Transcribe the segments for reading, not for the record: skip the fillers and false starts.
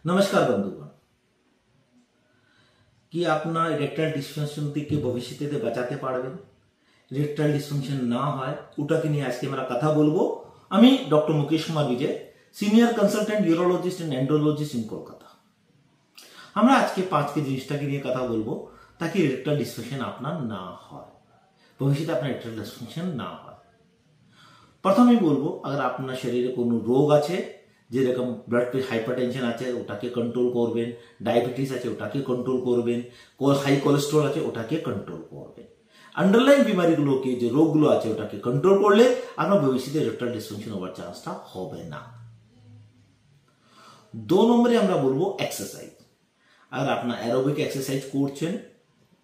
नमस्कार बंधुगण कि আপনার ইরেকটাইল ডিসফাংশন থেকে ভবিষ্যতে বাঁচাতে পারবেন। ইরেকটাইল ডিসফাংশন না হয় ওটাকে নিয়ে আজকে আমরা কথা বলবো। আমি doctor Mukesh Kumar Vijay, senior consultant urologist and andrologist in Kolkata. আমরা আজকে 5 के জিনিসটাকে নিয়ে কথা বলবো ताकि ইরেকটাইল ডিসফাংশন আপনার না হয়, ভবিষ্যতে আপনার ইরেকটাইল ডিসফাংশন না হয়। প্রথমেই বলবো, अगर আপনার শরীরে কোনো রোগ আছে, যেরকম ব্লাড প্রেশার হাইপারটেনশন আছে ওটাকে কন্ট্রোল করবেন, ডায়াবেটিস আছে ওটাকে কন্ট্রোল করবেন, হাই কোলেস্টেরল আছে ওটাকে কন্ট্রোল করবেন। আন্ডারলাইন বিমারিগুলোকে, যে রোগগুলো আছে ওটাকে কন্ট্রোল করলে আপনার ভবিষ্যতে ইরেকটাইল ডিসফাংশন হওয়ার চান্সটা হবে না। 2 নম্বরে আমরা বলবো এক্সারসাইজ। আর আপনার অ্যারোবিক এক্সারসাইজ করছেন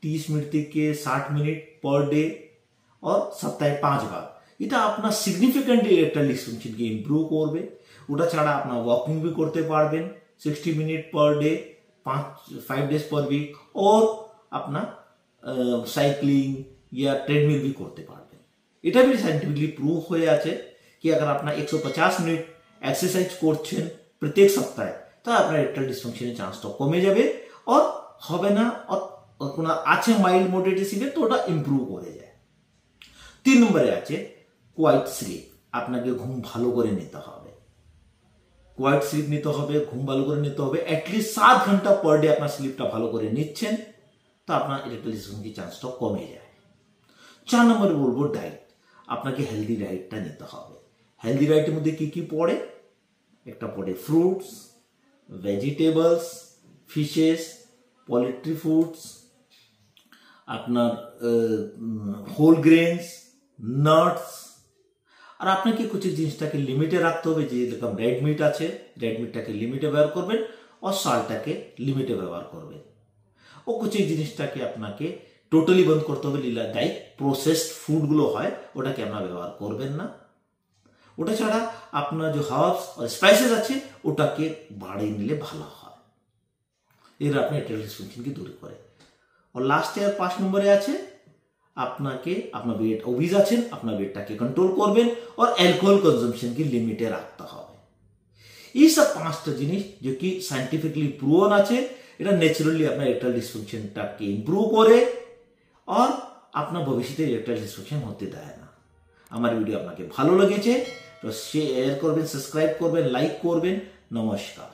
30 মিনিট থেকে 60 মিনিট पर डे और সপ্তাহে 5 বার, এটা আপনার সিগনিফিক্যান্টলি ইরেকটাইল ডিসফাংশনকে ইমপ্রুভ করবে। ওটা ছাড়া আপনার ওয়াকিং भी করতে পারবেন 60 মিনিট पर डे 5 डेज पर वीक, और अपना साइक्लिंग या ट्रेडमिल भी করতে পারবেন। এটা भी সাইন্টিফিকলি প্রুভ হয়ে আছে कि अगर আপনি 150 মিনিট এক্সারসাইজ করছেন প্রত্যেক সপ্তাহে, তাহলে আপনার ইরেকটাইল ডিসফাংশনের চান্সটা কমে যাবে और হবে না, और কোনো আছে মাইল্ড মডারেট সিভিয়ার, তো ওটা ইমপ্রুভ করে যায়। 3 নম্বরে আছে কোয়াইট স্লিপ। আপনাকে ঘুম ভালো করে নিতে হবে, কোয়াইট স্লিপ নিতে হবে, ঘুম ভালো করে নিতে হবে। অ্যাটলিস্ট 7 ঘন্টা पर डे আপনার স্লিপটা ভালো করে নিচ্ছেন, তো আপনার ইরেকটাইল ডিসফাংশনের চান্সটা কমে যায়। 4 নম্বরে বলবো ডায়েট। আপনাকে হেলদি ডায়েটটা নিতে হবে। হেলদি ডায়েটের মধ্যে কি কি পড়ে? একটা পড়ে fruits, vegetables, fishes, poultry foods, আপনার হোল গ্রেনস, নাটস। আর আপনাকে কিছু জিনিসটাকে লিমিটে রাখতে হবে, যেরকম রেড মিট আছে, রেড মিটটাকে লিমিটে ব্যবহার করবেন, और সল্টটাকে লিমিটে ব্যবহার করবেন। ও কিছু জিনিসটাকে আপনাকে টোটালি বন্ধ করতে হবে, লাইক প্রসেসড ফুডগুলো হয় ওটাকে আপনারা ব্যবহার করবেন না। ওটা ছাড়া আপনার যে হার্বস আর স্পাইসেস আছে ওটাকে বাড়িয়ে নিলে ভালো হয়, এর আপনার ইরেকটাইল ডিসফাংশনকে দূর করে। और লাস্টে 5 নম্বরে আছে আপনাকে, আপনার वेट ओबीज আছেন, আপনার वेटটাকে কন্ট্রোল করবেন, और অ্যালকোহল কনজাম্পশনকে লিমিটে রাখতে হবে। এই সব 5টা জিনিস যে কি সায়েন্টিফিকলি প্রুভন আছে, এটা ন্যাচারালি আপনার ইরেকটাইল ডিসফাংশনটাকে ইমপ্রুভ করে, और আপনার ভবিষ্যতে ইরেকটাইল ডিসফাংশন হতে দেয় না। আমার ভিডিও আপনাকে ভালো লেগেছে তো শেয়ার করবেন, সাবস্ক্রাইব করবেন, লাইক করবেন। নমস্কার।